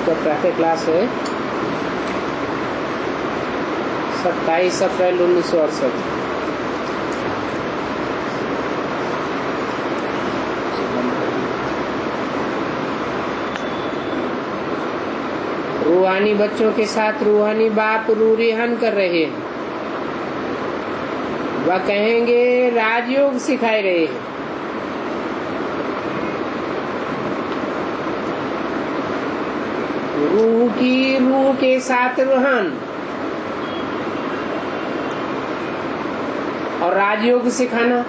इसका प्रातः क्लास है 27 अप्रैल 1968। रूहानी बच्चों के साथ रूहानी बाप रूरिहन कर रहे हैं। वह कहेंगे राजयोग सिखाए रहे हैं। रूह की रूह के साथ रूहान और राजयोग सिखाना,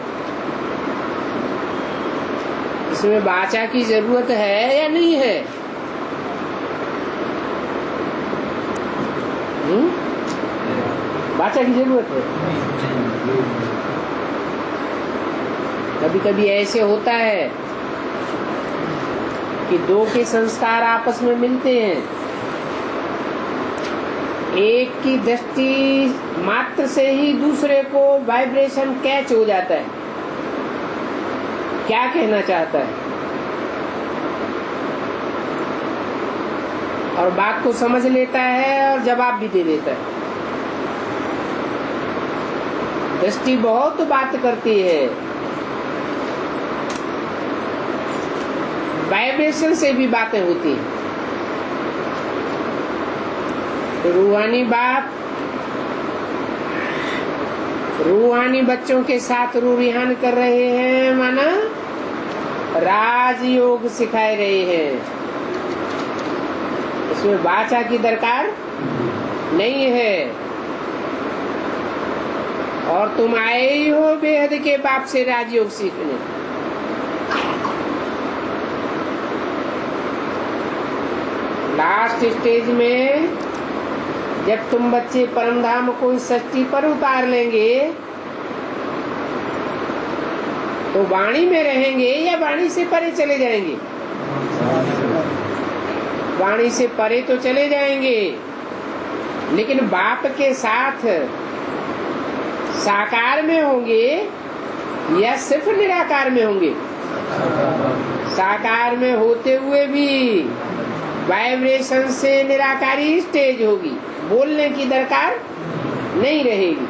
इसमें वाचा की जरूरत है या नहीं है? वाचा की जरूरत है। कभी कभी ऐसे होता है कि दो के संस्कार आपस में मिलते हैं, एक की दृष्टि मात्र से ही दूसरे को वाइब्रेशन कैच हो जाता है। क्या कहना चाहता है और बात को समझ लेता है और जवाब भी दे देता है। दृष्टि बहुत बात करती है, वाइब्रेशन से भी बातें होती हैं। तो रूहानी बाप रूहानी बच्चों के साथ रूरिहान कर रहे हैं, माना राजयोग सिखाए रहे हैं। इसमें वाचा की दरकार नहीं है। और तुम आए ही हो बेहद के बाप से राजयोग सीखने। लास्ट स्टेज में जब तुम बच्चे परमधाम को इस सृष्टि पर उतार लेंगे तो वाणी में रहेंगे या वाणी से परे चले जाएंगे? वाणी से परे तो चले जाएंगे, लेकिन बाप के साथ साकार में होंगे या सिर्फ निराकार में होंगे? साकार में होते हुए भी वाइब्रेशन से निराकारी स्टेज होगी, बोलने की दरकार नहीं रहेगी।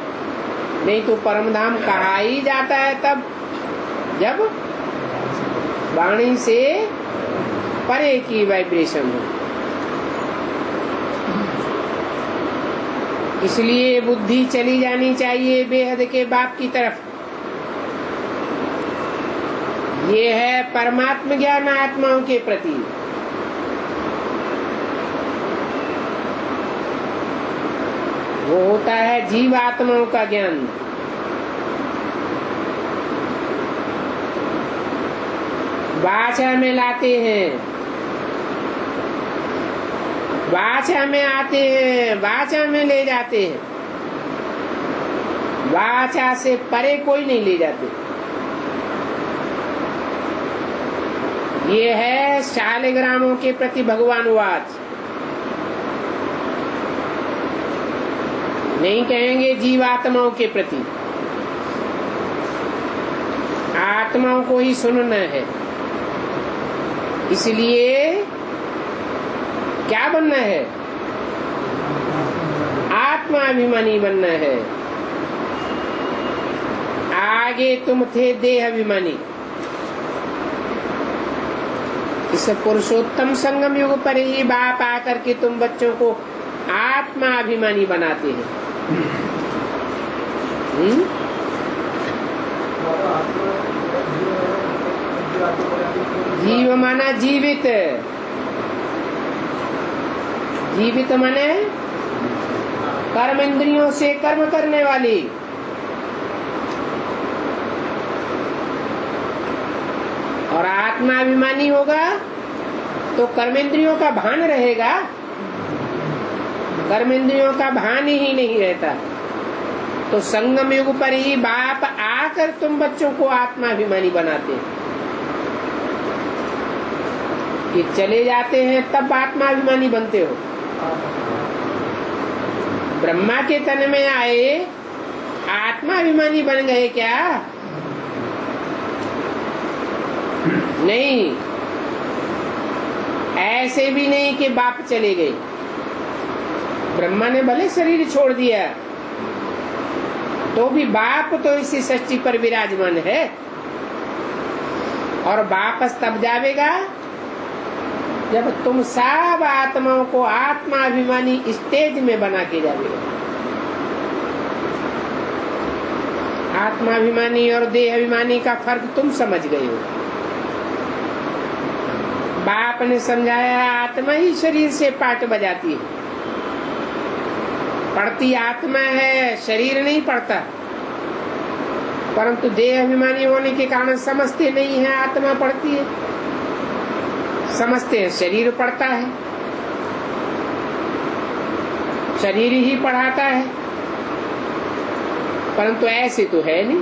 नहीं तो परमधाम कहा ही जाता है तब जब वाणी से परे की वाइब्रेशन हो। इसलिए बुद्धि चली जानी चाहिए बेहद के बाप की तरफ। ये है परमात्म ज्ञान आत्माओं के प्रति। वो होता है जीव आत्माओं का ज्ञान। वाचा में लाते हैं, वाचा में आते हैं, वाचा में ले जाते हैं। वाचा से परे कोई नहीं ले जाते। ये है शालिग्रामों के प्रति भगवान वाच। नहीं कहेंगे जीवात्माओं के प्रति। आत्माओं को ही सुनना है। इसलिए क्या बनना है? आत्माभिमानी बनना है। आगे तुम थे देह अभिमानी। इस पुरुषोत्तम संगम युग पर ही बाप आकर के तुम बच्चों को आत्माभिमानी बनाते हैं। जीव माना जीवित। जीवित माने कर्म इंद्रियों से कर्म करने वाली। और आत्माभिमानी होगा तो कर्मेंद्रियों का भान रहेगा। कर्मेंद्रियों का भान ही नहीं रहता। तो संगम युग पर ही बाप आकर तुम बच्चों को आत्माभिमानी बनाते हैं। ये चले जाते हैं तब आत्माभिमानी बनते हो। ब्रह्मा के तन में आए आत्माभिमानी बन गए क्या? नहीं, ऐसे भी नहीं कि बाप चले गए। ब्रह्मा ने भले शरीर छोड़ दिया तो भी बाप तो इसी सृष्टि पर विराजमान है, और वापस तब जावेगा जब तुम सब आत्माओं को आत्माभिमानी स्टेज में बना के जावेगा। आत्माभिमानी और देह अभिमानी का फर्क तुम समझ गए हो। बाप ने समझाया आत्मा ही शरीर से पाठ बजाती है, पढ़ती आत्मा है, शरीर नहीं पढ़ता। परंतु देह अभिमानी होने के कारण समझते नहीं है आत्मा पढ़ती है, समझते हैं शरीर पढ़ता है, शरीर ही पढ़ाता है। परंतु ऐसे तो है नहीं।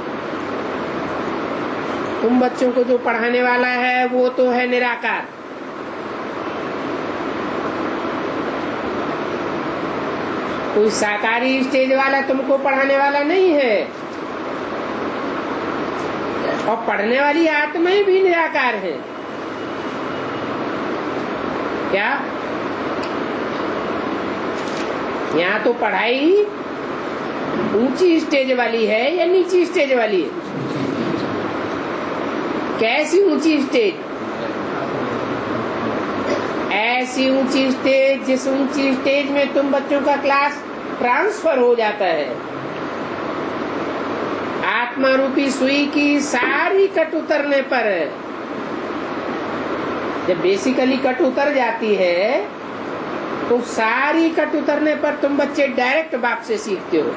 तुम बच्चों को जो पढ़ाने वाला है वो तो है निराकार। कोई साकारी स्टेज वाला तुमको पढ़ाने वाला नहीं है, और पढ़ने वाली आत्माएं भी निराकार है। क्या यहाँ तो पढ़ाई ऊंची स्टेज वाली है या नीची स्टेज वाली है? कैसी ऊंची स्टेज? ऐसी ऊंची स्टेज जिस ऊंची स्टेज में तुम बच्चों का क्लास ट्रांसफर हो जाता है। आत्मा रूपी सुई की सारी कट उतरने पर, जब बेसिकली कट उतर जाती है तो सारी कट उतरने पर तुम बच्चे डायरेक्ट बाप से सीखते हो।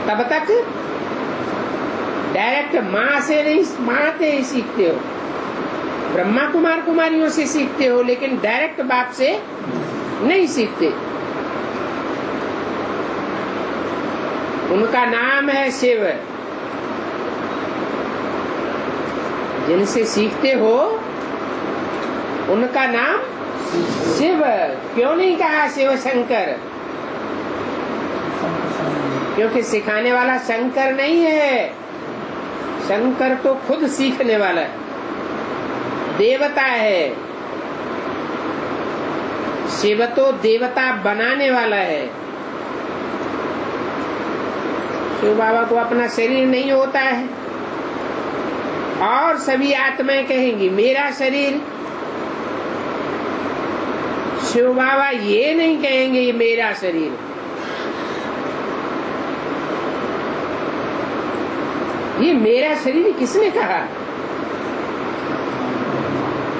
तब तक डायरेक्ट माँ से नहीं, माँ से ही सीखते हो, ब्रह्मा कुमार कुमारियों से सीखते हो, लेकिन डायरेक्ट बाप से नहीं सीखते। उनका नाम है शिव। जिनसे सीखते हो उनका नाम शिव। क्यों नहीं कहा शिव शंकर? क्योंकि सिखाने वाला शंकर नहीं है, शंकर तो खुद सीखने वाला है, देवता है। शिव तो देवता बनाने वाला है। शिव बाबा को अपना शरीर नहीं होता है, और सभी आत्माएं कहेंगी मेरा शरीर। शिव बाबा ये नहीं कहेंगे ये मेरा शरीर। ये मेरा शरीर किसने कहा?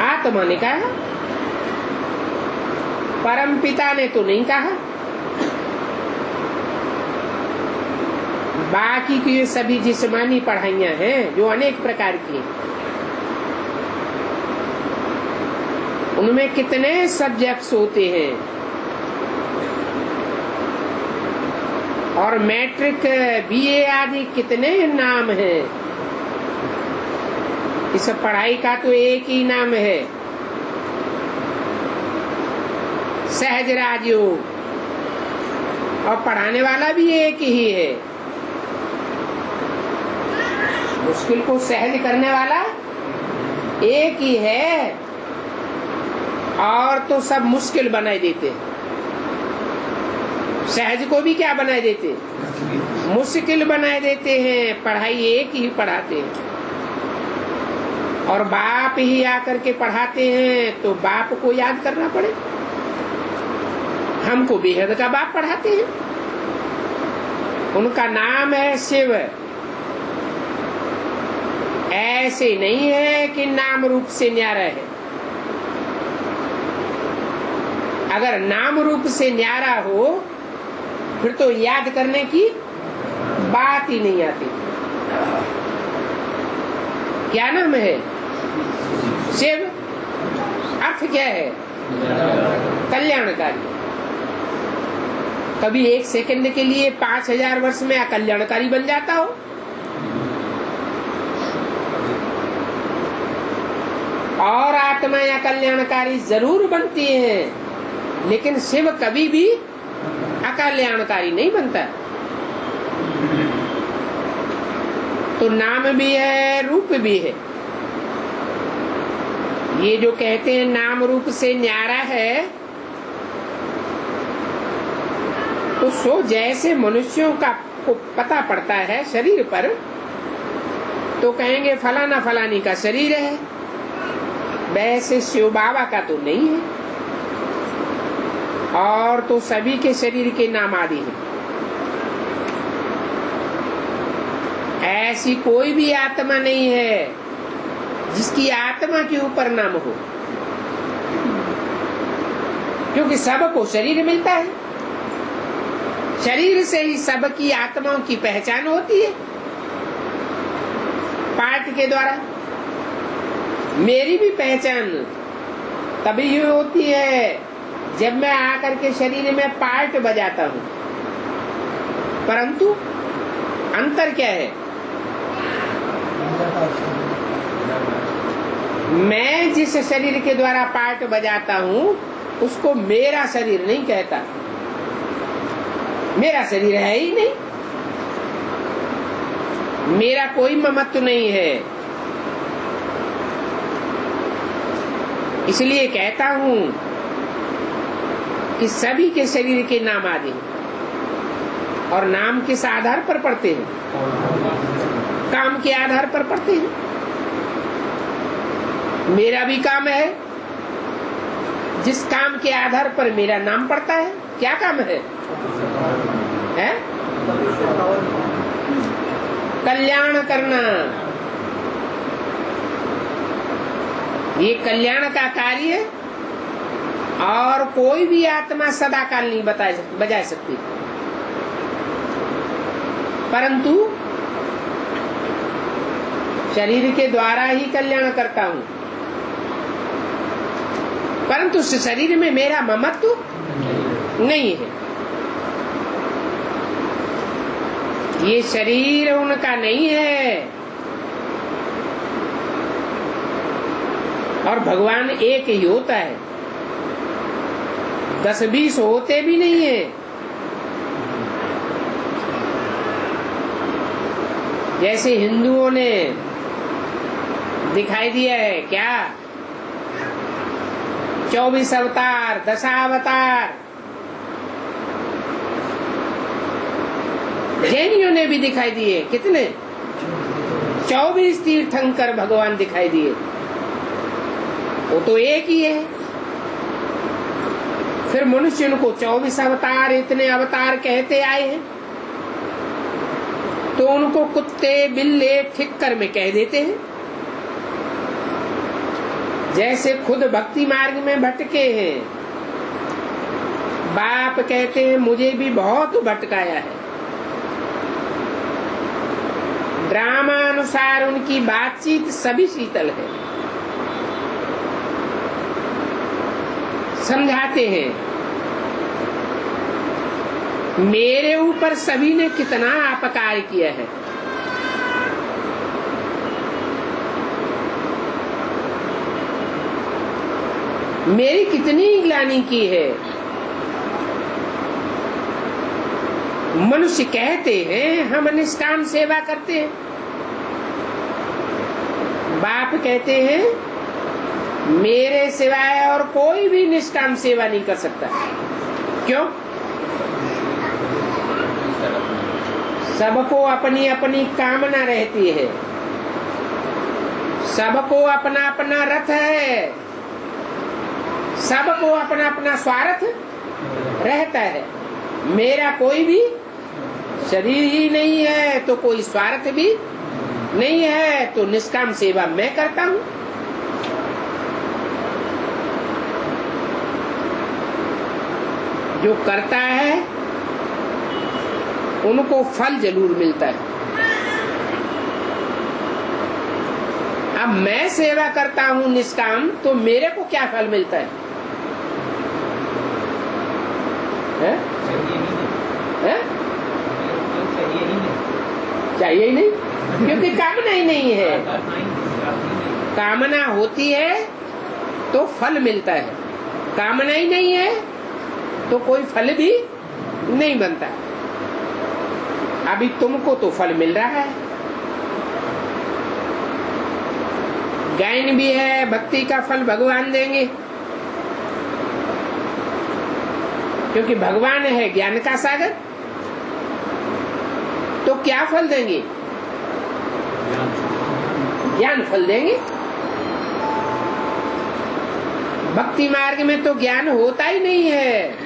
आत्मा ने कहा, परम पिता ने तो नहीं कहा। बाकी की ये सभी जिस्मानी पढ़ाइयां हैं जो अनेक प्रकार की, उनमें कितने सब्जेक्ट्स होते हैं, और मैट्रिक बीए आदि कितने नाम हैं। इस पढ़ाई का तो एक ही नाम है, सहज राजयोग, और पढ़ाने वाला भी एक ही है। मुश्किल को सहज करने वाला एक ही है, और तो सब मुश्किल बनाए देते। सहज को भी क्या बनाए देते? मुश्किल बनाए देते हैं। पढ़ाई एक ही पढ़ाते हैं, और बाप ही आकर के पढ़ाते हैं, तो बाप को याद करना पड़े। हमको बेहद का बाप पढ़ाते हैं, उनका नाम है शिव। ऐसे नहीं है कि नाम रूप से न्यारा है। अगर नाम रूप से न्यारा हो फिर तो याद करने की बात ही नहीं आती। क्या नाम है? शिव। अर्थ क्या है? कल्याणकारी। कभी एक सेकंड के लिए 5000 वर्ष में अकल्याणकारी बन जाता हो? और आत्माएं अकल्याणकारी जरूर बनती हैं, लेकिन शिव कभी भी अकल्याणकारी नहीं बनता। तो नाम भी है, रूप भी है। ये जो कहते हैं नाम रूप से न्यारा है, तो सो जैसे मनुष्यों का को पता पड़ता है शरीर पर, तो कहेंगे फलाना फलानी का शरीर है, वैसे शिव बाबा का तो नहीं है। और तो सभी के शरीर के नाम आदि हैं। ऐसी कोई भी आत्मा नहीं है जिसकी आत्मा के ऊपर नाम हो, क्योंकि सबको शरीर मिलता है। शरीर से ही सबकी आत्माओं की पहचान होती है, पाठ के द्वारा। मेरी भी पहचान तभी होती है जब मैं आकर के शरीर में पार्ट बजाता हूं। परंतु अंतर क्या है? मैं जिस शरीर के द्वारा पार्ट बजाता हूं उसको मेरा शरीर नहीं कहता, मेरा शरीर है ही नहीं, मेरा कोई ममत्व नहीं है। इसलिए कहता हूं कि सभी के शरीर के नाम आदि हैं। और नाम किस आधार पर पढ़ते हैं? काम के आधार पर पढ़ते हैं। मेरा भी काम है, जिस काम के आधार पर मेरा नाम पड़ता है। क्या काम है? कल्याण करना। ये कल्याण का कार्य और कोई भी आत्मा सदा काल नहीं बजा सकती, परंतु शरीर के द्वारा ही कल्याण करता हूं। परंतु उस शरीर में मेरा ममत्व नहीं है। ये शरीर उनका नहीं है। और भगवान एक ही होता है, 10-20 होते भी नहीं है। जैसे हिंदुओं ने दिखाई दिया है क्या, 24 अवतार, 10 अवतार। जैनियों ने भी दिखाई दिए, कितने? 24 तीर्थंकर भगवान दिखाई दिए। वो तो एक ही है। फिर मनुष्य को 24 अवतार, इतने अवतार कहते आए हैं, तो उनको कुत्ते बिल्ले ठिक्कर में कह देते हैं। जैसे खुद भक्ति मार्ग में भटके हैं, बाप कहते हैं मुझे भी बहुत भटकाया है। ड्रामा अनुसार उनकी बातचीत सभी शीतल है, समझाते हैं मेरे ऊपर सभी ने कितना अपकार किया है। मेरी कितनी ग्लानि की है। मनुष्य कहते हैं हम निष्काम सेवा करते हैं, बाप कहते हैं मेरे सिवाय और कोई भी निष्काम सेवा नहीं कर सकता। क्यों? सबको अपनी अपनी कामना रहती है, सबको अपना अपना रथ है, सबको अपना अपना स्वार्थ रहता है। मेरा कोई भी शरीर ही नहीं है तो कोई स्वार्थ भी नहीं है, तो निष्काम सेवा मैं करता हूं। जो करता है उनको फल जरूर मिलता है। अब मैं सेवा करता हूं निष्काम, तो मेरे को क्या फल मिलता है? चाहिए ही नहीं, क्योंकि कामना ही नहीं है। कामना होती है तो फल मिलता है, कामना ही नहीं है तो कोई फल भी नहीं बनता। अभी तुमको तो फल मिल रहा है, ज्ञान भी है, भक्ति का फल भगवान देंगे, क्योंकि भगवान है ज्ञान का सागर। तो क्या फल देंगे? ज्ञान फल देंगे। भक्ति मार्ग में तो ज्ञान होता ही नहीं है,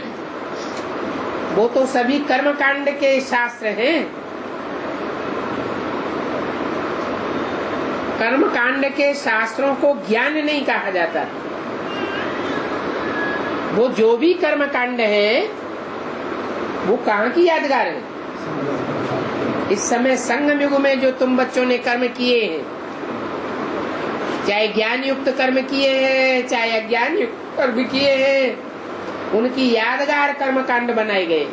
वो तो सभी कर्म कांड के शास्त्र हैं। कर्म कांड के शास्त्रों को ज्ञान नहीं कहा जाता। वो जो भी कर्म कांड है वो कहाँ की यादगार है? इस समय संगम युग में जो तुम बच्चों ने कर्म किए हैं, चाहे ज्ञान युक्त कर्म किए हैं चाहे अज्ञान युक्त कर्म किए हैं, उनकी यादगार कर्म कांड बनाए गए।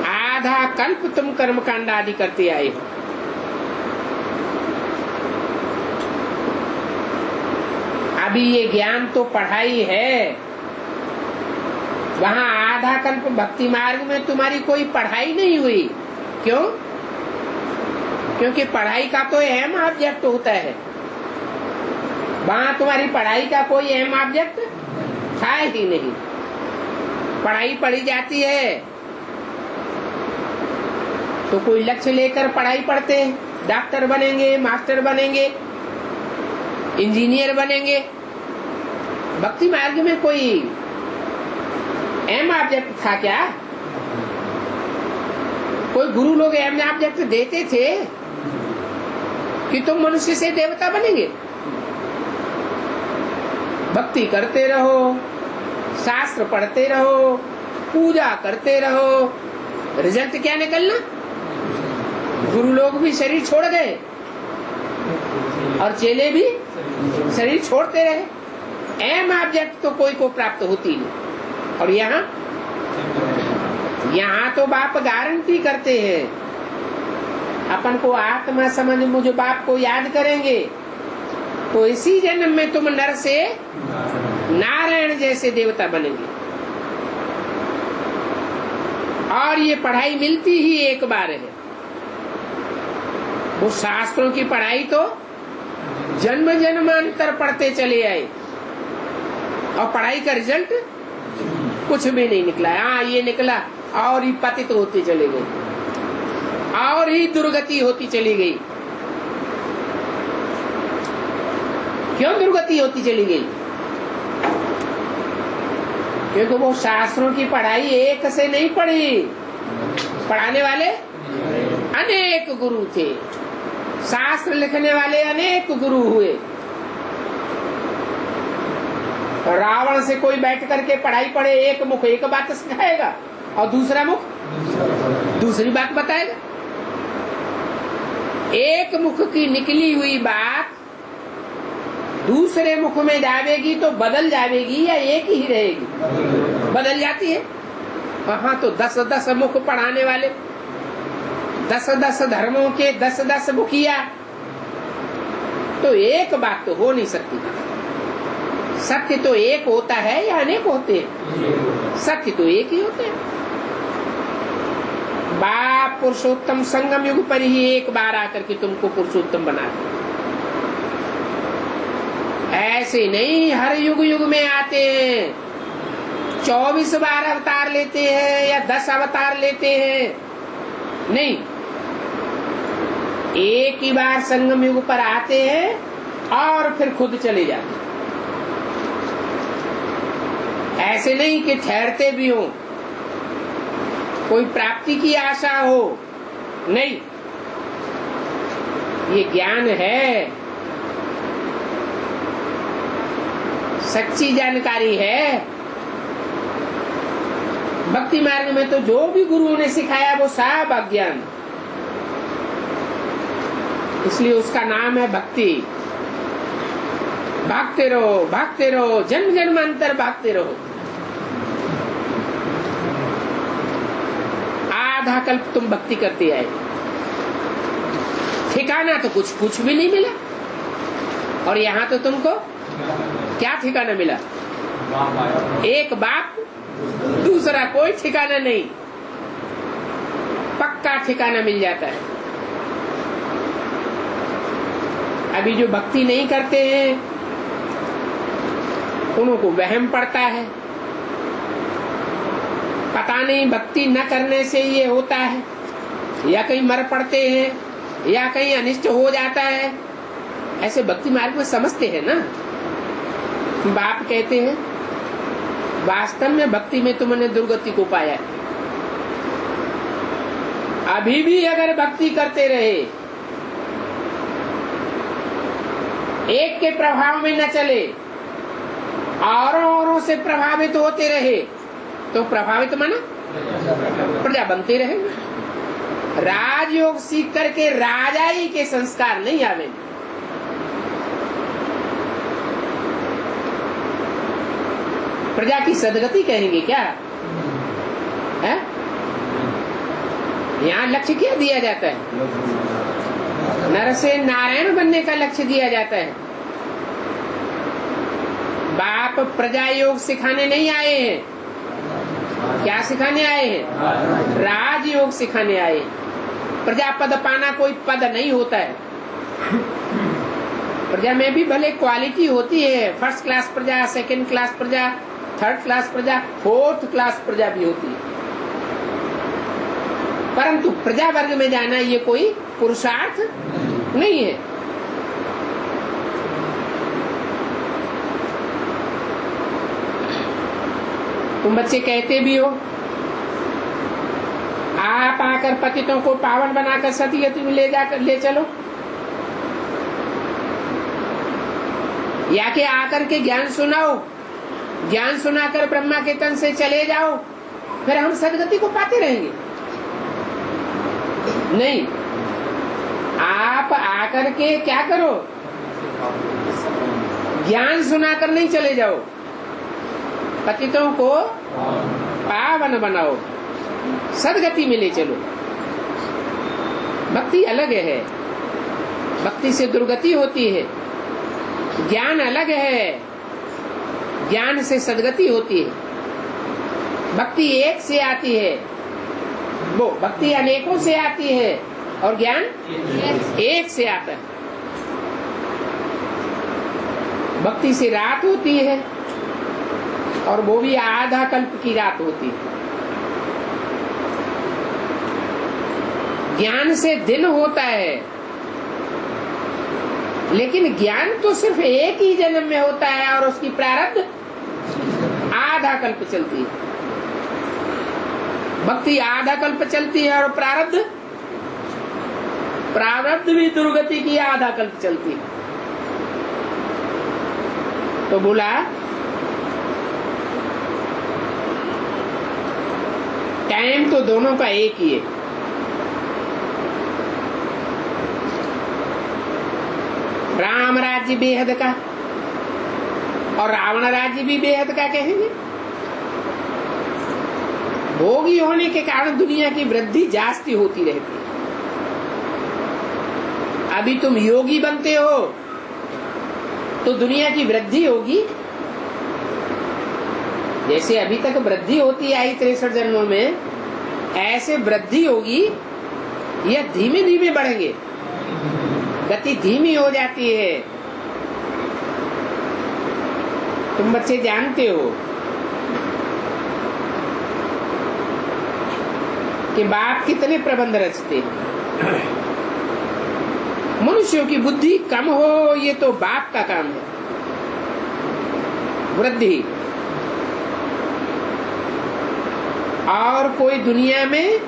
आधा कल्प तुम कर्म कांड आदि करते आए हो। अभी ये ज्ञान तो पढ़ाई है, वहाँ आधा कल्प भक्ति मार्ग में तुम्हारी कोई पढ़ाई नहीं हुई। क्यों? क्योंकि पढ़ाई का तो अहम ऑब्जेक्ट होता है, वहाँ तुम्हारी पढ़ाई का कोई अहम ऑब्जेक्ट था ही नहीं। पढ़ाई पढ़ी जाती है तो कोई लक्ष्य लेकर पढ़ाई पढ़ते हैं, डॉक्टर बनेंगे, मास्टर बनेंगे, इंजीनियर बनेंगे। भक्ति मार्ग में कोई अहम ऑब्जेक्ट था क्या? कोई गुरु लोग अहम ऑब्जेक्ट देते थे कि तुम मनुष्य से देवता बनेंगे? भक्ति करते रहो, शास्त्र पढ़ते रहो, पूजा करते रहो, रिजल्ट क्या निकलना? गुरु लोग भी शरीर छोड़ गए और चेले भी शरीर छोड़ते रहे। अहम ऑब्जेक्ट तो कोई को प्राप्त होती नहीं। और यहाँ तो बाप गारंटी करते हैं, अपन को आत्मा समझ मुझे बाप को याद करेंगे तो इसी जन्म में तुम नर से नारायण जैसे देवता बनेंगे। और ये पढ़ाई मिलती ही एक बार है। वो शास्त्रों की पढ़ाई तो जन्म जन्मांतर पढ़ते चले आए और पढ़ाई का रिजल्ट कुछ भी नहीं निकला। हाँ, ये निकला और ही पतित होते चले गए और ही दुर्गति होती चली गई। क्यों दुर्गति होती चली गई? क्योंकि वो शास्त्रों की पढ़ाई एक से नहीं पढ़ी, पढ़ाने वाले अनेक गुरु थे, शास्त्र लिखने वाले अनेक गुरु हुए। रावण से कोई बैठ करके पढ़ाई पढ़े, एक मुख एक बात सिखाएगा और दूसरा मुख दूसरी बात बताएगा। एक मुख की निकली हुई बात दूसरे मुख में जाएगी तो बदल जाएगी या एक ही रहेगी? बदल जाती है। हाँ, तो 10-10 मुख पढ़ाने वाले, 10-10 धर्मों के 10-10 मुखिया, तो एक बात तो हो नहीं सकती। सत्य तो एक होता है या अनेक होते हैं? सत्य तो एक ही होते हैं। बाप पुरुषोत्तम संगम युग पर ही एक बार आकर के तुमको पुरुषोत्तम बना दे। ऐसे नहीं हर युग युग में आते हैं, 24 बार अवतार लेते हैं या 10 अवतार लेते हैं, नहीं, एक ही बार संगम युग पर आते हैं और फिर खुद चले जाते। ऐसे नहीं कि ठहरते भी हो, कोई प्राप्ति की आशा हो, नहीं, ये ज्ञान है, सच्ची जानकारी है। भक्ति मार्ग में तो जो भी गुरुओं ने सिखाया वो सब अज्ञान, इसलिए उसका नाम है भक्ति। भागते रहो, जन्म जन्मांतर भागते रहो। आधा कल्प तुम भक्ति करते आए, ठिकाना तो कुछ भी नहीं मिला। और यहाँ तो तुमको क्या ठिकाना मिला? एक बाप, दूसरा कोई ठिकाना नहीं, पक्का ठिकाना मिल जाता है। अभी जो भक्ति नहीं करते हैं उनको वहम पड़ता है, पता नहीं भक्ति न करने से ये होता है, या कहीं मर पड़ते हैं, या कहीं अनिष्ट हो जाता है। ऐसे भक्ति मार्ग में समझते हैं ना। बाप कहते हैं वास्तव में भक्ति में तुमने दुर्गति को पाया है। अभी भी अगर भक्ति करते रहे, एक के प्रभाव में न चले, औरों से प्रभावित होते रहे, तो प्रभावित माना प्रजा बनते रहेंगे। राजयोग सीख करके राजाई के संस्कार नहीं आवे। प्रजा की सदगति कहेंगे क्या है? यहाँ लक्ष्य क्या दिया जाता है? नर से नारायण बनने का लक्ष्य दिया जाता है। बाप प्रजा योग सिखाने नहीं आए हैं, क्या सिखाने आए हैं? राजयोग सिखाने आए। प्रजा पद पाना कोई पद नहीं होता है। प्रजा में भी भले क्वालिटी होती है, फर्स्ट क्लास प्रजा, सेकंड क्लास प्रजा, थर्ड क्लास प्रजा, फोर्थ क्लास प्रजा भी होती है, परंतु प्रजा वर्ग में जाना ये कोई पुरुषार्थ नहीं है। तुम बच्चे कहते भी हो आप आकर पतितों को पावन बनाकर सतगति में ले चलो, या कि आकर के ज्ञान सुनाओ, ज्ञान सुनाकर ब्रह्मा के तन से चले जाओ, फिर हम सदगति को पाते रहेंगे। नहीं, आप आकर के क्या करो? ज्ञान सुनाकर नहीं चले जाओ, पतितों को पावन बनाओ, सदगति में ले चलो। भक्ति अलग है, भक्ति से दुर्गति होती है। ज्ञान अलग है, ज्ञान से सदगति होती है। भक्ति एक से आती है, वो भक्ति अनेकों से आती है, और ज्ञान एक से आता है। भक्ति से रात होती है, और वो भी आधा कल्प की रात होती है। ज्ञान से दिन होता है, लेकिन ज्ञान तो सिर्फ एक ही जन्म में होता है, और उसकी प्रारब्ध आधा कल्प चलती है। भक्ति आधा कल्प चलती है, और प्रारब्ध भी दुर्गति की आधा कल्प चलती है। तो बोला टाइम तो दोनों का एक ही है। राम राज्य बेहद का और रावण राज्य भी बेहद का कहेंगे। भोगी होने के कारण दुनिया की वृद्धि जास्ती होती रहती है। अभी तुम योगी बनते हो तो दुनिया की वृद्धि होगी। जैसे अभी तक वृद्धि होती आई 63 जन्मों में, ऐसे वृद्धि होगी या धीमे धीमे बढ़ेंगे? गति धीमी हो जाती है। तुम बच्चे जानते हो कि बाप कितने प्रबंध रचते हैं। मनुष्यों की बुद्धि कम हो, ये तो बाप का काम है। वृद्धि और कोई दुनिया में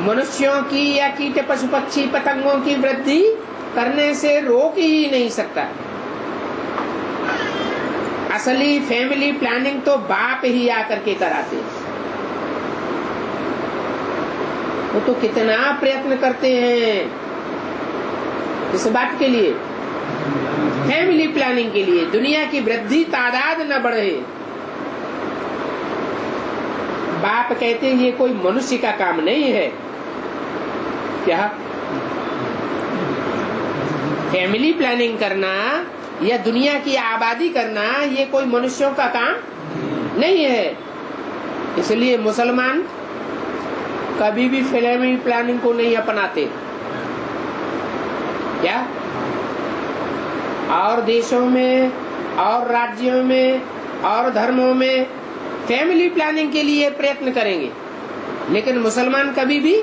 मनुष्यों की या कीट पशु पक्षी पतंगों की वृद्धि करने से रोक ही नहीं सकता। असली फैमिली प्लानिंग तो बाप ही आकर के कराते। वो तो कितना प्रयत्न करते हैं इस बात के लिए, फैमिली प्लानिंग के लिए, दुनिया की वृद्धि तादाद न बढ़े। बाप कहते हैं ये कोई मनुष्य का काम नहीं है। क्या फैमिली प्लानिंग करना या दुनिया की आबादी करना ये कोई मनुष्यों का काम नहीं है। इसलिए मुसलमान कभी भी फैमिली प्लानिंग को नहीं अपनाते। क्या और देशों में और राज्यों में और धर्मों में फैमिली प्लानिंग के लिए प्रयत्न करेंगे, लेकिन मुसलमान कभी भी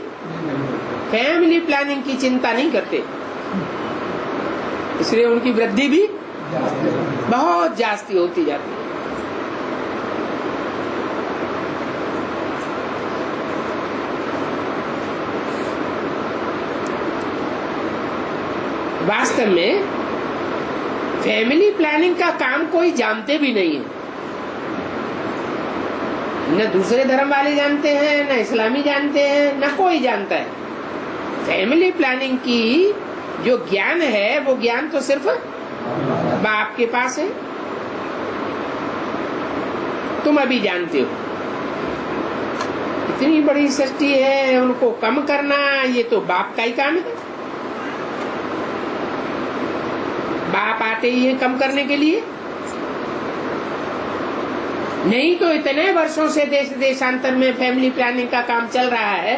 फैमिली प्लानिंग की चिंता नहीं करते, इसलिए उनकी वृद्धि भी बहुत जास्ती होती जाती है। वास्तव में फैमिली प्लानिंग का काम कोई जानते भी नहीं है, न दूसरे धर्म वाले जानते हैं, न इस्लामी जानते हैं, न कोई जानता है। फैमिली प्लानिंग की जो ज्ञान है वो ज्ञान तो सिर्फ बाप के पास है। तुम अभी जानते हो, इतनी बड़ी सृष्टि है, उनको कम करना ये तो बाप का ही काम है। बाप आते ही है कम करने के लिए, नहीं तो इतने वर्षों से देश देशांतर में फैमिली प्लानिंग का काम चल रहा है।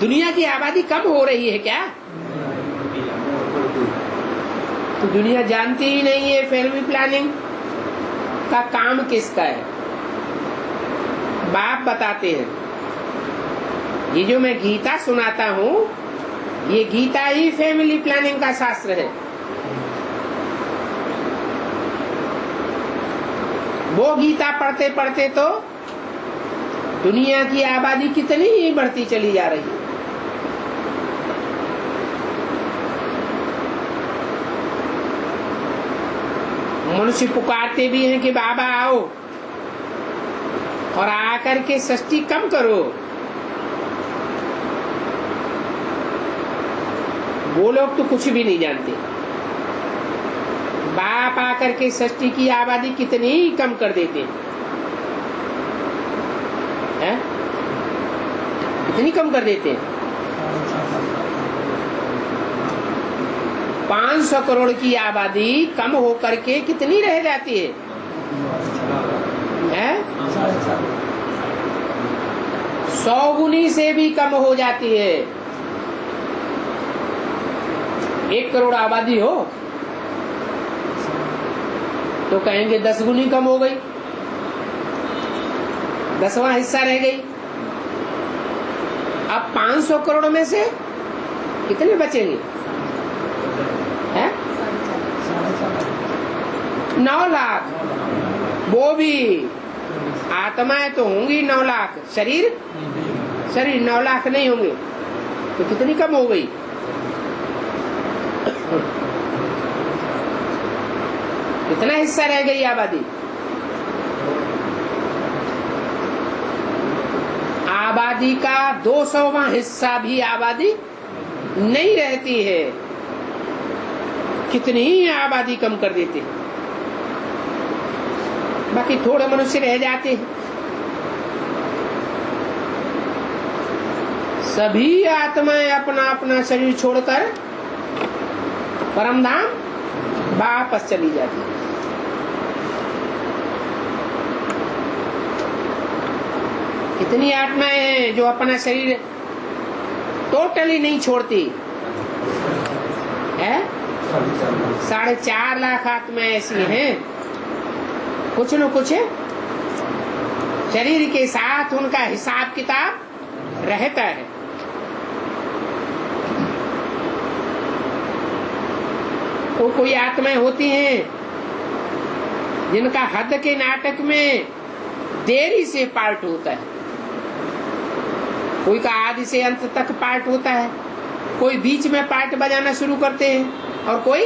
दुनिया की आबादी कम हो रही है क्या? तो दुनिया जानती ही नहीं है फैमिली प्लानिंग का काम किसका है। बाप बताते हैं। ये जो मैं गीता सुनाता हूँ, ये गीता ही फैमिली प्लानिंग का शास्त्र है। वो गीता पढ़ते पढ़ते तो दुनिया की आबादी कितनी ही बढ़ती चली जा रही है। मनुष्य पुकारते भी हैं कि बाबा आओ और आकर के सृष्टि कम करो। वो लोग तो कुछ भी नहीं जानते। बाप आकर के सृष्टि की आबादी कितनी ही कम कर देते हैं, कितनी कम कर देते हैं। 500 करोड़ की आबादी कम होकर के कितनी रह जाती है, 100 गुनी से भी कम हो जाती है। 1 करोड़ आबादी हो तो कहेंगे 10 गुनी कम हो गई, 10वां हिस्सा रह गई। अब 500 करोड़ में से कितने बचेंगे? 9 लाख। वो भी आत्माएं तो होंगी 9 लाख, शरीर 9 लाख नहीं होंगे, तो कितनी कम हो गई? कितना हिस्सा रह गई आबादी? आबादी का 200वां हिस्सा भी आबादी नहीं रहती है। कितनी ही आबादी कम कर देते हैं, बाकी थोड़े मनुष्य रह जाते हैं। सभी आत्माएं अपना अपना शरीर छोड़कर परमधाम वापस चली जाती है। कितनी आत्माएं हैं जो अपना शरीर टोटली नहीं छोड़ती है? 4.5 लाख आत्माएं ऐसी हैं, कुछ न कुछ शरीर के साथ उनका हिसाब किताब रहता है। तो कोई आत्माएं होती हैं जिनका हद के नाटक में देरी से पार्ट होता है, कोई का आदि से अंत तक पार्ट होता है, कोई बीच में पार्ट बजाना शुरू करते हैं और कोई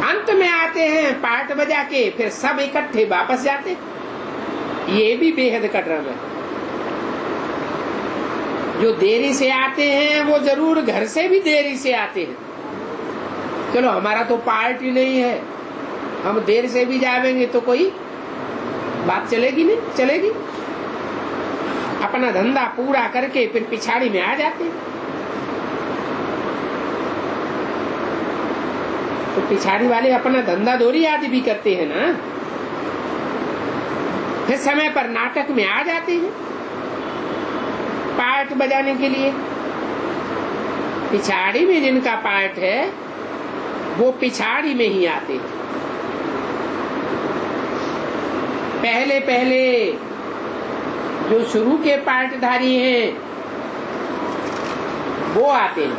अंत में आते हैं पार्ट बजा के, फिर सब इकट्ठे वापस जाते। ये भी बेहद कठिन है। जो देरी से आते हैं वो जरूर घर से भी देरी से आते हैं। चलो हमारा तो पार्ट ही नहीं है, हम देर से भी जाएंगे तो कोई बात चलेगी नहीं, चलेगी। अपना धंधा पूरा करके फिर पिछाड़ी में आ जाते हैं। तो पिछाड़ी वाले अपना धंधा दोरी आदि भी करते हैं ना, फिर समय पर नाटक में आ जाते हैं पार्ट बजाने के लिए। पिछाड़ी में जिनका पार्ट है वो पिछाड़ी में ही आते हैं। पहले पहले जो शुरू के पार्टधारी हैं वो आते हैं,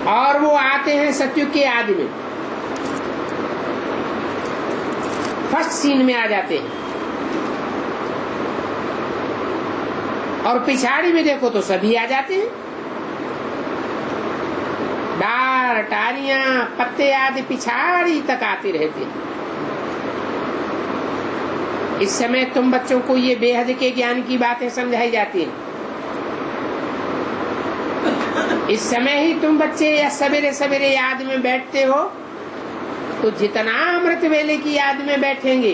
और वो आते हैं सतयुग के आदि में, फर्स्ट सीन में आ जाते हैं। और पिछाड़ी में देखो तो सभी आ जाते हैं, डार टारियां पत्ते आदि पिछाड़ी तक आते रहते हैं। इस समय तुम बच्चों को ये बेहद के ज्ञान की बातें समझाई जाती हैं। इस समय ही तुम बच्चे या सवेरे सवेरे याद में बैठते हो तो जितना अमृत वेले की याद में बैठेंगे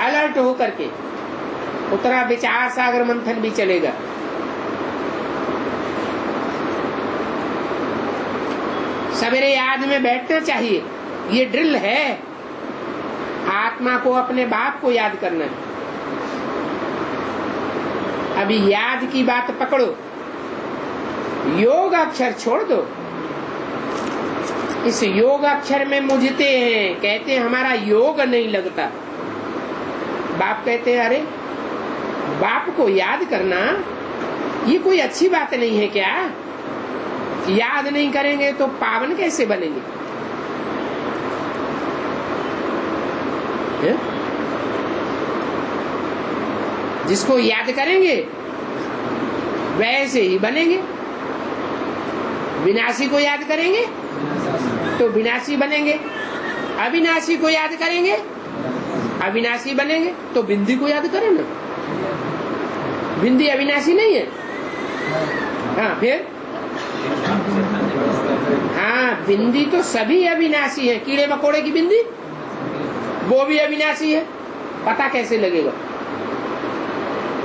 अलर्ट हो करके, उतना विचार सागर मंथन भी चलेगा। सवेरे याद में बैठना चाहिए, ये ड्रिल है। आत्मा को अपने बाप को याद करना है। अभी याद की बात पकड़ो, योग अक्षर छोड़ दो। इस योग अक्षर में मुझते हैं, कहते हैं हमारा योग नहीं लगता। बाप कहते हैं अरे बाप को याद करना ये कोई अच्छी बात नहीं है क्या? याद नहीं करेंगे तो पावन कैसे बनेंगे? जिसको याद करेंगे वैसे ही बनेंगे। विनाशी को याद करेंगे तो विनाशी बनेंगे, अविनाशी को याद करेंगे अविनाशी बनेंगे। तो बिंदी को याद करें ना, बिंदी अविनाशी नहीं है। हाँ फिर हाँ, बिंदी तो सभी अविनाशी है। कीड़े मकोड़े की बिंदी वो भी अविनाशी है। पता कैसे लगेगा?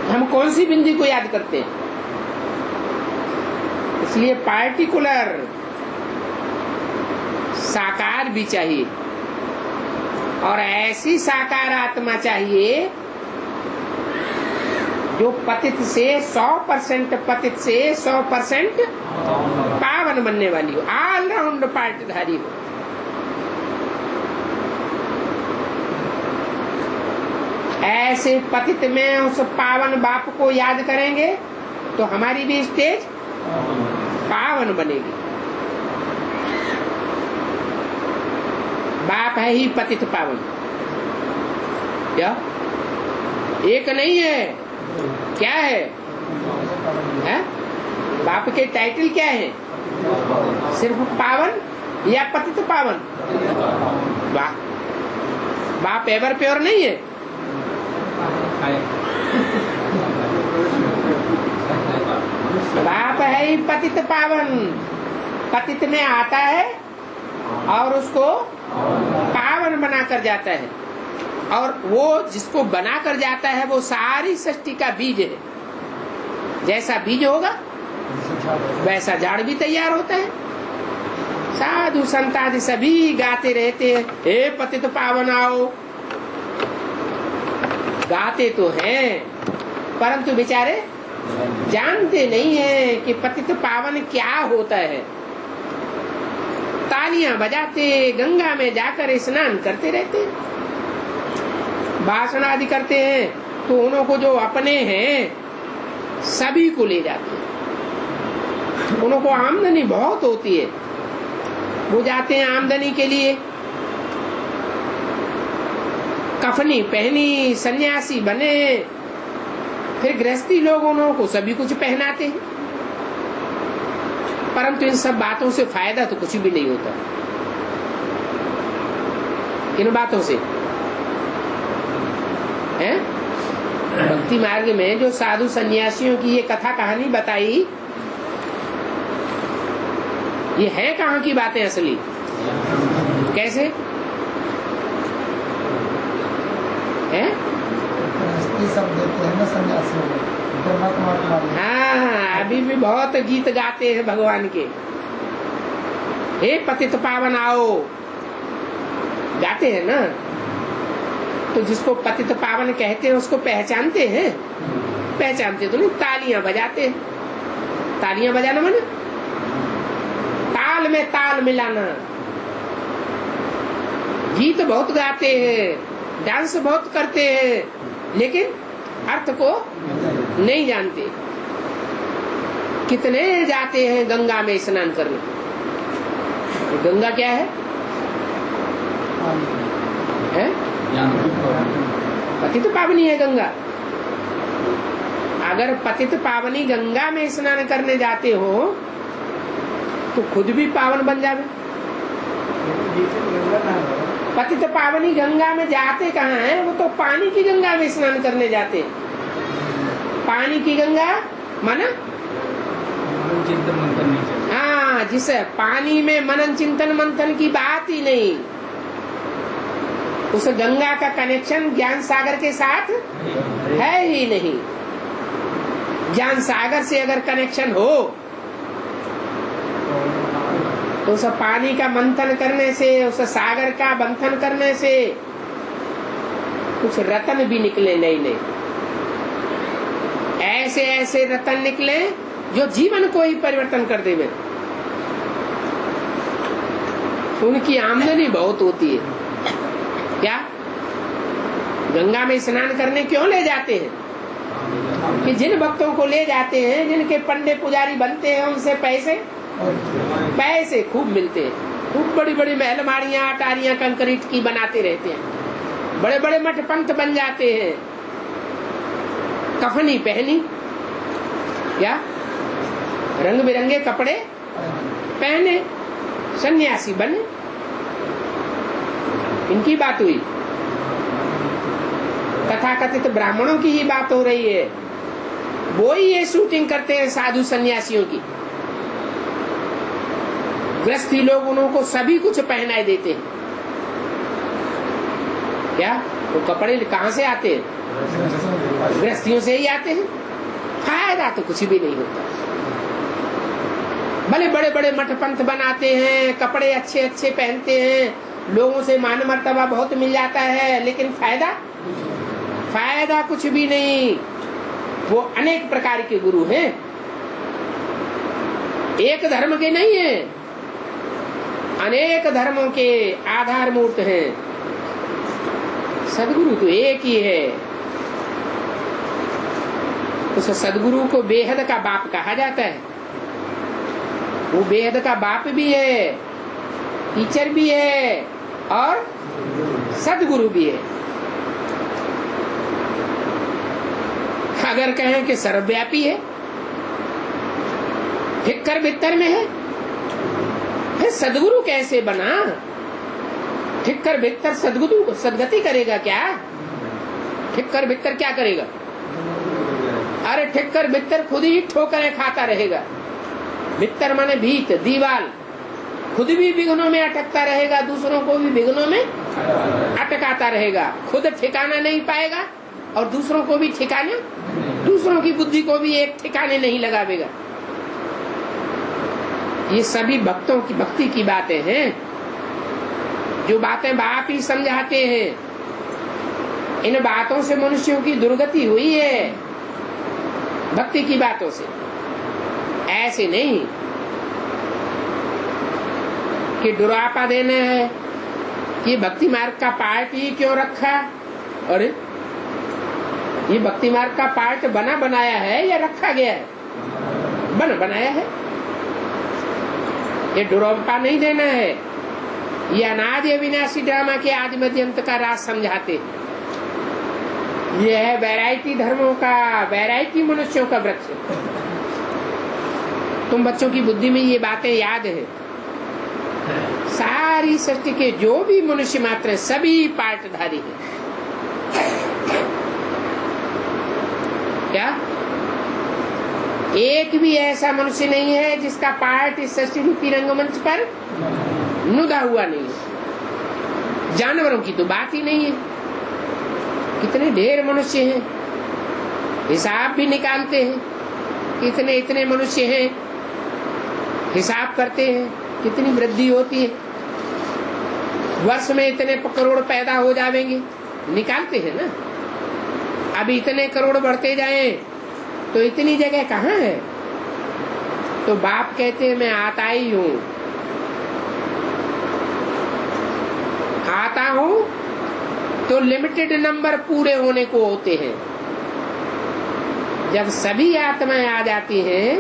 हम कौन सी बिंदी को याद करते हैं? इसलिए पार्टिकुलर साकार भी चाहिए, और ऐसी साकार आत्मा चाहिए जो पतित से 100% पतित से 100% पावन बनने वाली हो, ऑलराउंड पार्टधारी हो। ऐसे पतित में उस पावन बाप को याद करेंगे तो हमारी भी स्टेज पावन बनेगी। बाप है ही पतित पावन। क्या एक नहीं है? क्या है? बाप के टाइटल क्या है? सिर्फ पावन या पतित पावन? बाप एवर प्योर नहीं है। बाप है ही पतित पावन। पतित में आता है और उसको पावन बना कर जाता है, और वो जिसको बना कर जाता है वो सारी सृष्टि का बीज है। जैसा बीज होगा वैसा झाड़ भी तैयार होता है। साधु संत आदि सभी गाते रहते हैं, हे पतित पावन आओ। गाते तो हैं परंतु बेचारे जानते नहीं है कि पतित पावन क्या होता है। तालियां बजाते गंगा में जाकर स्नान करते रहते, भाषण आदि करते हैं, तो उन्हों को जो अपने हैं सभी को ले जाते हैं। उन्हों को आमदनी बहुत होती है, वो जाते हैं आमदनी के लिए। कफनी पहनी, सन्यासी बने, फिर गृहस्थी लोग उन्हों को सभी कुछ पहनाते हैं, परंतु इन सब बातों से फायदा तो कुछ भी नहीं होता। इन बातों से हैं? भक्ति मार्ग में जो साधु सन्यासियों की ये कथा कहानी बताई, ये है कहाँ की बातें असली? कैसे है? सब देते हैं ना सन्यासियों को। हाँ, अभी भी बहुत गीत गाते हैं भगवान के। हे पतित पावन आओ, गाते हैं ना। तो जिसको पतित पावन कहते हैं उसको पहचानते हैं। पहचानते तो नहीं, तालियां बजाते हैं। तालियां बजाना माने ताल में ताल मिलाना। गीत बहुत गाते हैं, डांस बहुत करते हैं, लेकिन अर्थ को नहीं जानते। कितने जाते हैं गंगा में स्नान करने। गंगा क्या है? पतित पावनी है गंगा। अगर पतित पावनी गंगा में स्नान करने जाते हो तो खुद भी पावन बन जावे। पतित पावनी गंगा में जाते कहाँ है? वो तो पानी की गंगा में स्नान करने जाते हैं। पानी की गंगा माना चिंतन मंथन नहीं चलता। हाँ, जिसे पानी में मनन चिंतन मंथन की बात ही नहीं। उस गंगा का कनेक्शन ज्ञान सागर के साथ है ही नहीं। ज्ञान सागर से अगर कनेक्शन हो तो उस पानी का मंथन करने से, उस सागर का मंथन करने से कुछ रतन भी निकले नए नए। ऐसे ऐसे रतन निकले जो जीवन को ही परिवर्तन कर देवे। उनकी आमदनी बहुत होती है। क्या गंगा में स्नान करने क्यों ले जाते हैं? कि जिन भक्तों को ले जाते हैं, जिनके पंडे पुजारी बनते हैं, उनसे पैसे खूब मिलते हैं। खूब बड़ी बड़ी महलमाड़ियां अटारियां कंक्रीट की बनाते रहते हैं। बड़े बड़े मठ पंथ बन जाते हैं। कफनी पहनी, क्या रंग बिरंगे कपड़े पहने, सन्यासी बने। इनकी बात हुई। तथाकथित ब्राह्मणों की ही बात हो रही है। वो ही ये शूटिंग करते हैं साधु सन्यासियों की। गृहस्थी लोग उनको सभी कुछ पहनाए देते हैं। क्या वो कपड़े कहाँ से आते हैं? गृहस्थियों से ही आते हैं। फायदा तो कुछ भी नहीं होता। भले बड़े बड़े मठ पंथ बनाते हैं, कपड़े अच्छे अच्छे पहनते हैं, लोगों से मान मर्तबा बहुत मिल जाता है, लेकिन फायदा कुछ भी नहीं। वो अनेक प्रकार के गुरु हैं, एक धर्म के नहीं है, अनेक धर्मों के आधार मूर्त हैं। सदगुरु तो एक ही है। उस सदगुरु को बेहद का बाप कहा जाता है। वो बेहद का बाप भी है, टीचर भी है और सदगुरु भी है। अगर कहें कि सर्वव्यापी है, ठिक्कर बित्तर में है, फिर सदगुरु कैसे बना? ठिक्कर बित्तर सदगुरु को सदगति करेगा क्या? ठिक्कर बित्तर क्या करेगा? अरे ठिक्कर बित्तर खुद ही ठोकरें खाता रहेगा। बित्तर माने भीत, दीवाल। खुद भी विघ्नों में अटकता रहेगा, दूसरों को भी विघ्नों में अटकाता रहेगा। खुद ठिकाना नहीं पाएगा और दूसरों को भी ठिकाना, दूसरों की बुद्धि को भी एक ठिकाने नहीं लगावेगा। ये सभी भक्तों की भक्ति की बातें हैं, जो बातें बाप ही समझाते हैं। इन बातों से मनुष्यों की दुर्गति हुई है, भक्ति की बातों से। ऐसे नहीं कि डुरापा देना है कि भक्ति मार्ग का पार्ट ही क्यों रखा। अरे ये भक्ति मार्ग का पार्ट बना बनाया है या रखा गया है? बनाया है। ये डुरापा नहीं देना है। ये अनादि अविनाशी ड्रामा के आदि मध्य अंत का राज समझाते। ये है वैरायटी धर्मों का, वैरायटी मनुष्यों का वृक्ष। तुम बच्चों की बुद्धि में ये बातें याद है। सारी सृष्टि के जो भी मनुष्य मात्र सभी पार्टधारी है। क्या एक भी ऐसा मनुष्य नहीं है जिसका पार्ट इस सृष्टि रूपी रंगमंच पर नुदा हुआ नहीं है। जानवरों की तो बात ही नहीं है। कितने ढेर मनुष्य हैं, हिसाब भी निकालते हैं। इतने इतने मनुष्य हैं, हिसाब करते हैं कितनी वृद्धि होती है। वर्ष में इतने करोड़ पैदा हो जाएंगे, निकालते हैं ना। अभी इतने करोड़ बढ़ते जाएं तो इतनी जगह कहाँ है? तो बाप कहते हैं मैं आता ही हूँ, आता हूँ तो लिमिटेड नंबर पूरे होने को होते हैं। जब सभी आत्माएं आ जाती हैं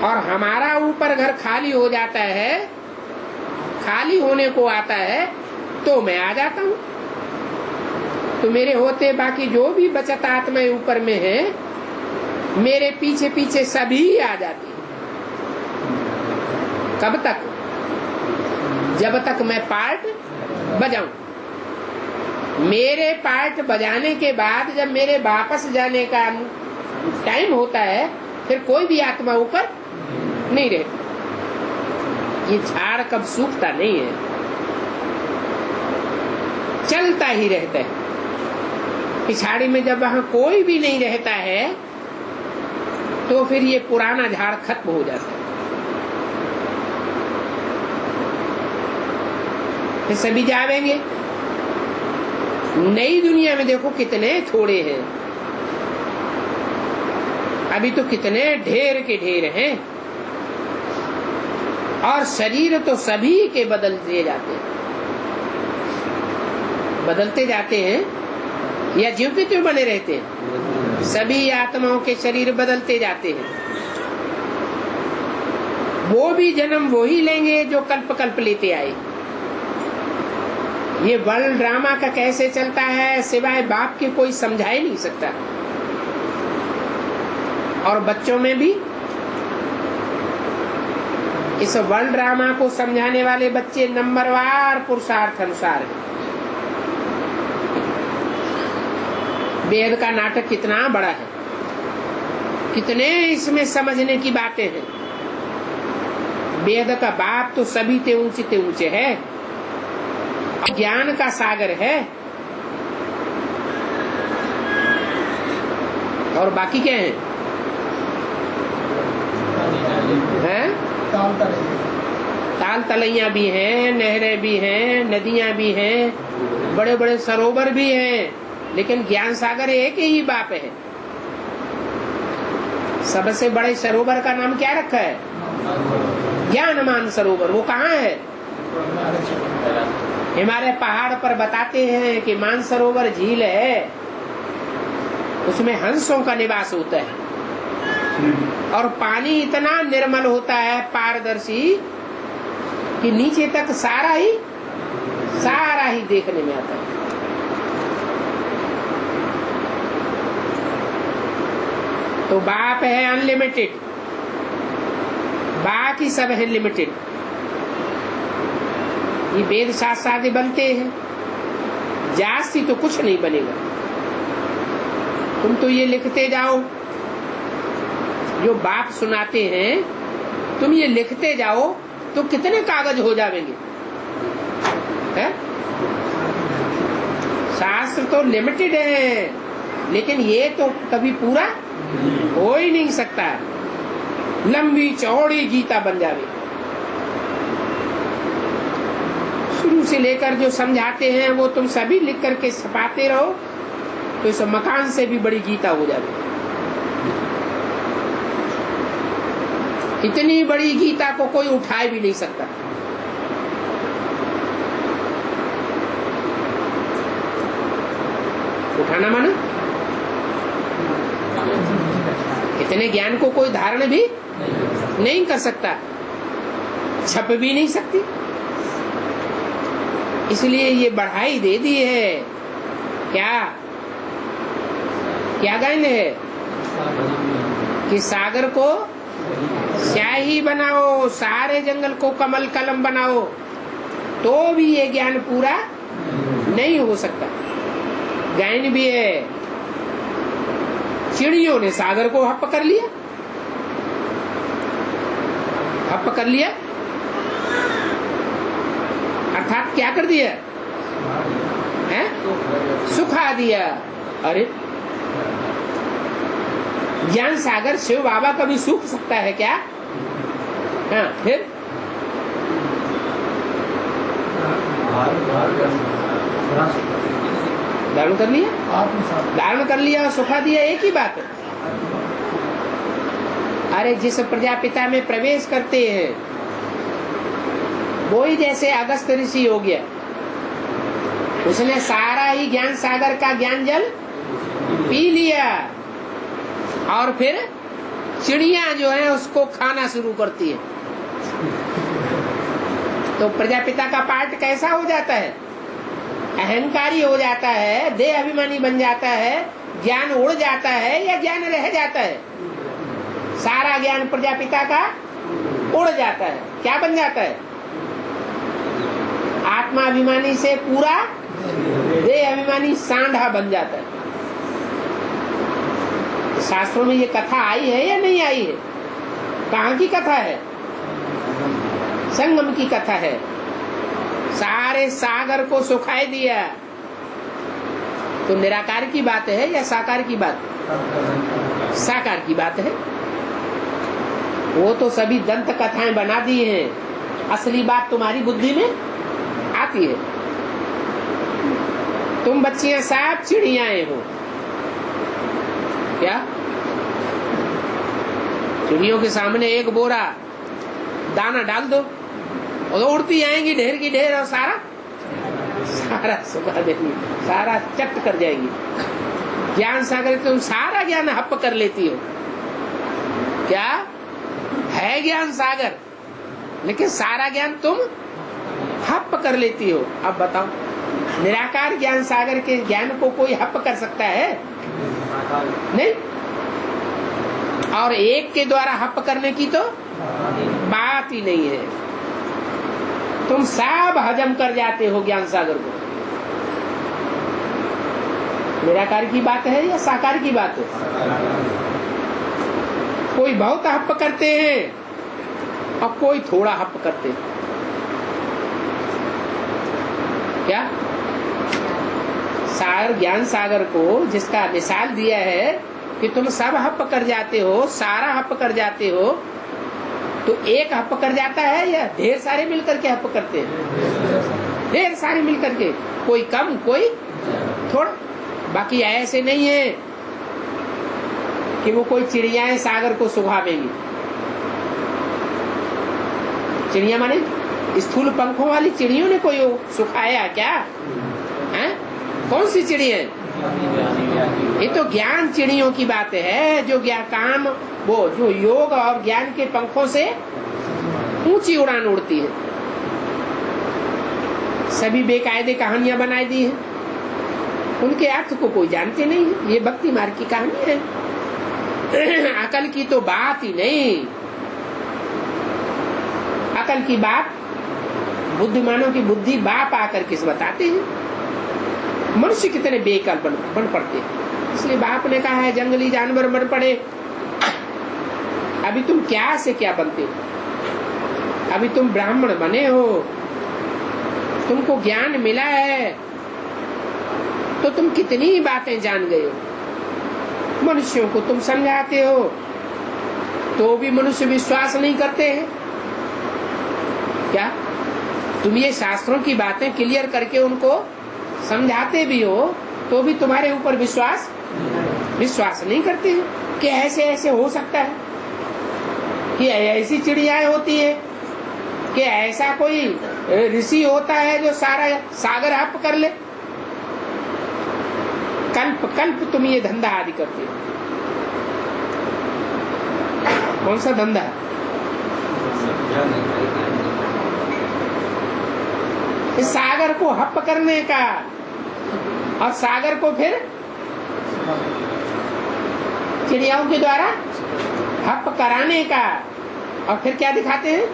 और हमारा ऊपर घर खाली हो जाता है, खाली होने को आता है, तो मैं आ जाता हूँ। तो मेरे होते बाकी जो भी बचत आत्माएं ऊपर में है, मेरे पीछे पीछे सभी आ जाती है। कब तक? जब तक मैं पार्ट बजाऊं। मेरे पार्ट बजाने के बाद जब मेरे वापस जाने का टाइम होता है, फिर कोई भी आत्मा ऊपर नहीं रहती। ये झाड़ कब सूखता नहीं है, चलता ही रहता है। पिछाड़ी में जब वहां कोई भी नहीं रहता है, तो फिर ये पुराना झाड़ खत्म हो जाता है। फिर सभी जावेंगे। नई दुनिया में देखो कितने थोड़े हैं, अभी तो कितने ढेर के ढेर हैं। और शरीर तो सभी के बदलते जाते हैं, बदलते जाते हैं या ज्यों के त्यों बने रहते हैं। सभी आत्माओं के शरीर बदलते जाते हैं। वो भी जन्म वही लेंगे जो कल्प कल्प लेते आए। ये वर्ल्ड ड्रामा का कैसे चलता है, सिवाय बाप के कोई समझा ही नहीं सकता। और बच्चों में भी इस वर्ल्ड ड्रामा को समझाने वाले बच्चे नंबरवार पुरुषार्थ अनुसार है। वेद का नाटक कितना बड़ा है, कितने इसमें समझने की बातें हैं। वेद का बाप तो सभी ते ऊंचे है, ज्ञान का सागर है। और बाकी क्या है? ताल तलैया भी हैं, नहरें भी हैं, नदियां भी हैं, बड़े बड़े सरोवर भी हैं, लेकिन ज्ञान सागर एक ही बाप है। सबसे बड़े सरोवर का नाम क्या रखा है? ज्ञानमान सरोवर। वो कहाँ है? हिमालय पहाड़ पर बताते हैं कि मानसरोवर झील है, उसमें हंसों का निवास होता है और पानी इतना निर्मल होता है, पारदर्शी, कि नीचे तक सारा ही देखने में आता है। तो बाप है अनलिमिटेड, बाकी सब है लिमिटेड। ये वेद शास्त्र बनते हैं, जास्ती तो कुछ नहीं बनेगा। तुम तो ये लिखते जाओ, जो बाप सुनाते हैं तुम ये लिखते जाओ तो कितने कागज हो जाएंगे। शास्त्र तो लिमिटेड है, लेकिन ये तो कभी पूरा हो ही नहीं सकता। लंबी चौड़ी गीता बन जावे। शुरू से लेकर जो समझाते हैं वो तुम सभी लिख करके छपाते रहो, तो इस मकान से भी बड़ी गीता हो जाती। इतनी बड़ी गीता को कोई उठाए भी नहीं सकता। उठाना माना इतने ज्ञान को कोई धारण भी नहीं कर सकता, छप भी नहीं सकती। इसलिए ये बढ़ाई दे दी है। क्या गायन है कि सागर को स्याही बनाओ, सारे जंगल को कमल कलम बनाओ, तो भी ये ज्ञान पूरा नहीं हो सकता। गायन भी है, चिड़ियों ने सागर को हप कर लिया, अर्थात क्या कर दिया है? सुखा दिया। अरे ज्ञान सागर शिव बाबा कभी सूख सकता है क्या? हाँ, फिर धारण कर लिया और सुखा दिया, एक ही बात है। अरे जिस प्रजापिता में प्रवेश करते हैं वो ही जैसे अगस्त ऋषि हो गया, उसने सारा ही ज्ञान सागर का ज्ञान जल पी लिया और फिर चिड़िया जो है उसको खाना शुरू करती है। तो प्रजापिता का पाठ कैसा हो जाता है? अहंकारी हो जाता है, देह अभिमानी बन जाता है, ज्ञान उड़ जाता है या ज्ञान रह जाता है? सारा ज्ञान प्रजापिता का उड़ जाता है। क्या बन जाता है? आत्मा अभिमानी से पूरा देह अभिमानी सांढा बन जाता है। शास्त्रों में ये कथा आई है या नहीं आई है? कहाँ की कथा है? संगम की कथा है। सारे सागर को सुखाए दिया। तो निराकार की बात है या साकार की बात? साकार की बात है। वो तो सभी दंत कथाएं बना दी हैं, असली बात तुम्हारी बुद्धि में आती है। तुम बच्चियां सब चिड़ियाएं हो क्या? चिड़ियों के सामने एक बोरा दाना डाल दो और तो उड़ती आएंगी ढेर की ढेर और सारा सुखा देंगी, सारा चट कर जाएंगी। ज्ञान सागर तुम सारा ज्ञान हप कर लेती हो। क्या है ज्ञान सागर, लेकिन सारा ज्ञान तुम हप कर लेती हो। अब बताओ, निराकार ज्ञान सागर के ज्ञान को कोई हप कर सकता है? नहीं। और एक के द्वारा हप करने की तो बात ही नहीं है। तुम सब हजम कर जाते हो ज्ञान सागर को। निराकार की बात है या साकार की बात है? कोई बहुत हप करते हैं और कोई थोड़ा हप करते हैं। क्या सागर ज्ञान सागर को जिसका मिसाल दिया है कि तुम सब हप कर जाते हो, सारा हप कर जाते हो, तो एक हप कर जाता है या ढेर सारे मिलकर के हप करते हैं? ढेर सारे मिलकर के, कोई कम कोई थोड़ा। बाकी ऐसे नहीं है कि वो कोई चिड़ियाएं सागर को सुखावेंगी। चिड़िया माने स्थूल पंखों वाली चिड़ियों ने कोई सुखाया क्या है? कौन सी चिड़िया? ये तो ज्ञान चिड़ियों की बात है, जो ज्ञान काम वो जो योग और ज्ञान के पंखों से ऊंची उड़ान उड़ती है। सभी बेकायदे कहानियां बनाई दी हैं, उनके अर्थ को कोई जानते नहीं है। ये भक्ति मार्ग की कहानी है। अकल की तो बात ही नहीं। अकल की बात बुद्धिमानों की बुद्धि बाप आकर किस बताते हैं। मनुष्य कितने बेकल बन पड़ते हैं। इसलिए बाप ने कहा है जंगली जानवर बन पड़े। अभी तुम क्या से क्या बनते हो? अभी तुम ब्राह्मण बने हो, तुमको ज्ञान मिला है, तो तुम कितनी बातें जान गए हो। मनुष्यों को तुम समझाते हो तो भी मनुष्य विश्वास नहीं करते हैं। क्या तुम ये शास्त्रों की बातें क्लियर करके उनको समझाते भी हो तो भी तुम्हारे ऊपर विश्वास नहीं करते हैं कि ऐसे ऐसे हो सकता है, कि ऐसी चिड़ियाएं होती है, कि ऐसा कोई ऋषि होता है जो सारा सागर हप कर ले। कल्प कल्प तुम ये धंधा आदि करते हो। कौन सा धंधा? इस सागर को हप करने का और सागर को फिर चिड़ियाओं के द्वारा हप कराने का। और फिर क्या दिखाते हैं?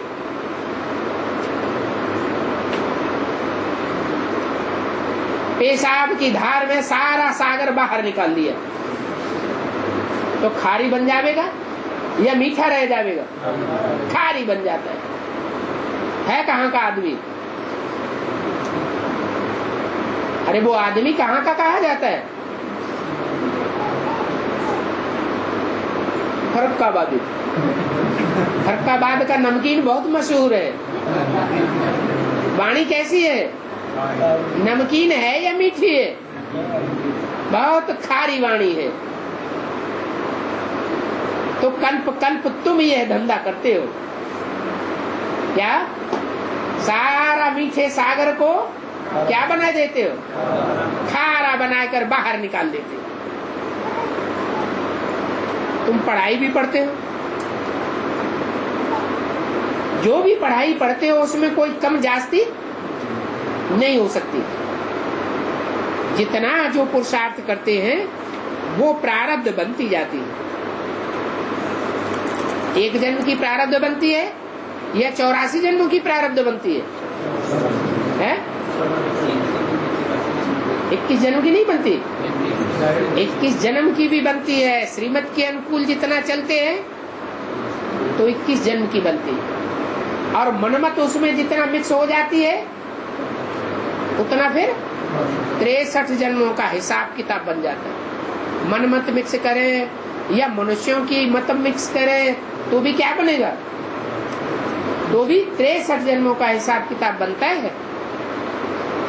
पेशाब की धार में सारा सागर बाहर निकाल दिया तो खारी बन जाएगा या मीठा रह जाएगा? खारी बन जाता है कहाँ का आदमी? अरे वो आदमी कहाँ का कहा जाता है? फर्रुखाबाद। फर्रुखाबाद का नमकीन बहुत मशहूर है। वाणी कैसी है? नमकीन है या मीठी है? बहुत खारी वाणी है। तो कल्प कल्प तुम यह धंधा करते हो क्या? सारा मीठे सागर को क्या बना देते हो? खारा बनाकर बाहर निकाल देते हो। तुम पढ़ाई भी पढ़ते हो, जो भी पढ़ाई पढ़ते हो उसमें कोई कम जास्ती नहीं हो सकती। जितना जो पुरुषार्थ करते हैं वो प्रारब्ध बनती जाती है। एक जन्म की प्रारब्ध बनती है या 84 जन्मों की प्रारब्ध बनती है? 21 जन्म की नहीं बनती, 21 जन्म की भी बनती है। श्रीमत के अनुकूल जितना चलते हैं तो 21 जन्म की बनती है, और मनमत उसमें जितना मिक्स हो जाती है उतना फिर 63 जन्मों का हिसाब किताब बन जाता है। मनमत मिक्स करें या मनुष्यों की मत मिक्स करें तो भी क्या बनेगा? तो भी 63 जन्मों का हिसाब किताब बनता है।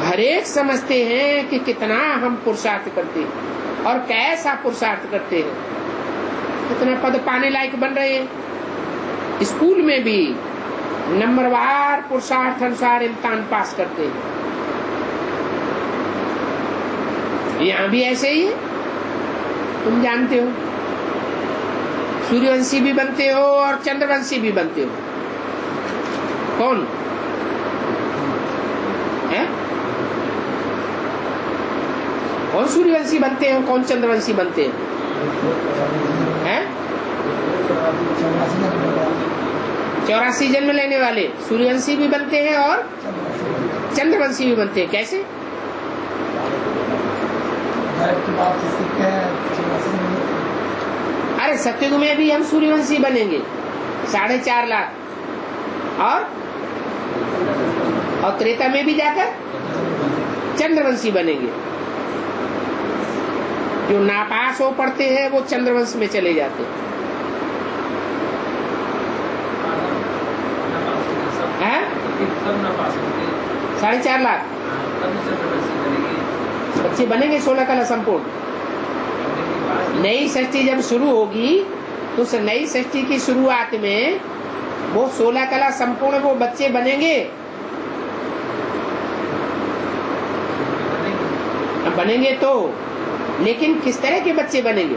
हर एक समझते हैं कि कितना हम पुरुषार्थ करते हैं और कैसा पुरुषार्थ करते हैं, कितना पद पाने लायक बन रहे हैं। स्कूल में भी नंबरवार पुरुषार्थ अनुसार इम्तिहान पास करते हैं। यहाँ भी ऐसे ही है, तुम जानते हो। सूर्यवंशी भी बनते हो और चंद्रवंशी भी बनते हो। कौन है? कौन सूर्यवंशी बनते हो, कौन चंद्रवंशी बनते हैं? 84 जन्म लेने वाले सूर्यवंशी भी बनते हैं और चंद्रवंशी भी बनते हैं। कैसे? अरे सतयुग में भी हम सूर्यवंशी बनेंगे 4.5 लाख, और त्रेता में भी जाकर चंद्रवंशी बनेंगे। जो नापास हो पढ़ते हैं वो चंद्रवंश में चले जाते हैं। 4.5 लाख बच्चे बनेंगे 16 कला संपूर्ण। नई सृष्टि जब शुरू होगी तो उस नई सृष्टि की शुरुआत में वो 16 कला संपूर्ण वो बच्चे बनेंगे। बनेंगे तो, लेकिन किस तरह के बच्चे बनेंगे?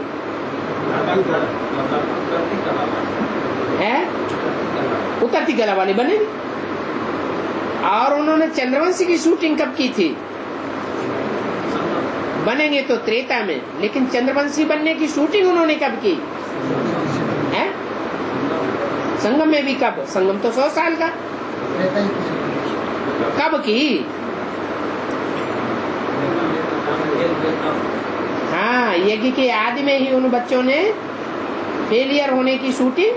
उतरती कला वाले बनेंगे। और उन्होंने चंद्रवंशी की शूटिंग कब की थी? बनेंगे तो त्रेता में, लेकिन चंद्रवंशी बनने की शूटिंग उन्होंने कब की है? संगम में भी कब? संगम तो 100 साल का। कब की? हाँ, यज्ञ के आदि में ही उन बच्चों ने फेलियर होने की शूटिंग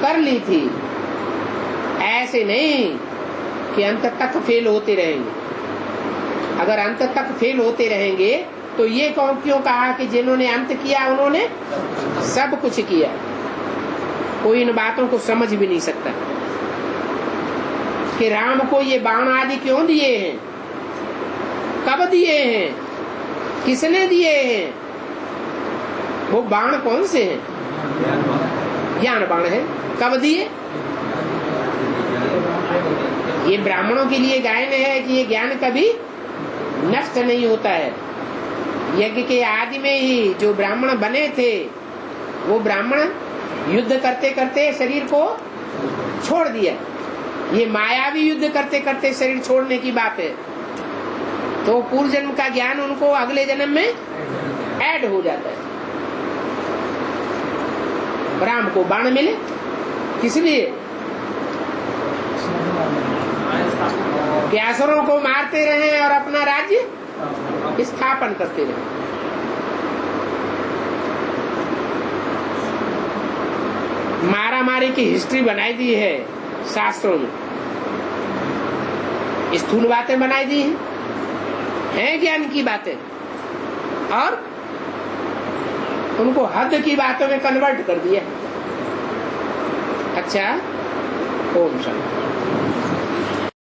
कर ली थी। ऐसे नहीं कि अंत तक फेल होते रहेंगे। अगर अंत तक फेल होते रहेंगे तो ये क्यों कहा कि जिन्होंने अंत किया उन्होंने सब कुछ किया? कोई इन बातों को समझ भी नहीं सकता कि राम को ये बाण आदि क्यों दिए हैं, कब दिए हैं, किसने दिए हैं। वो बाण कौन से हैं? ज्ञान बाण है। कब दिए? ये ब्राह्मणों के लिए गायन है कि ये ज्ञान कभी नष्ट नहीं होता है। यज्ञ के आदि में ही जो ब्राह्मण बने थे वो ब्राह्मण युद्ध करते करते शरीर को छोड़ दिया। ये मायावी युद्ध करते करते शरीर छोड़ने की बात है। तो पूर्व जन्म का ज्ञान उनको अगले जन्म में ऐड हो जाता है। राम को बाण मिले किस लिए? कि असुरों को मारते रहे और अपना राज्य स्थापन करते रहे। मारा मारी की हिस्ट्री बनाई दी है शास्त्रों में, स्थूल बातें बनाई दी हैं ज्ञान की बातें, और उनको हद की बातों में कन्वर्ट कर दिया। अच्छा, ओम शांति।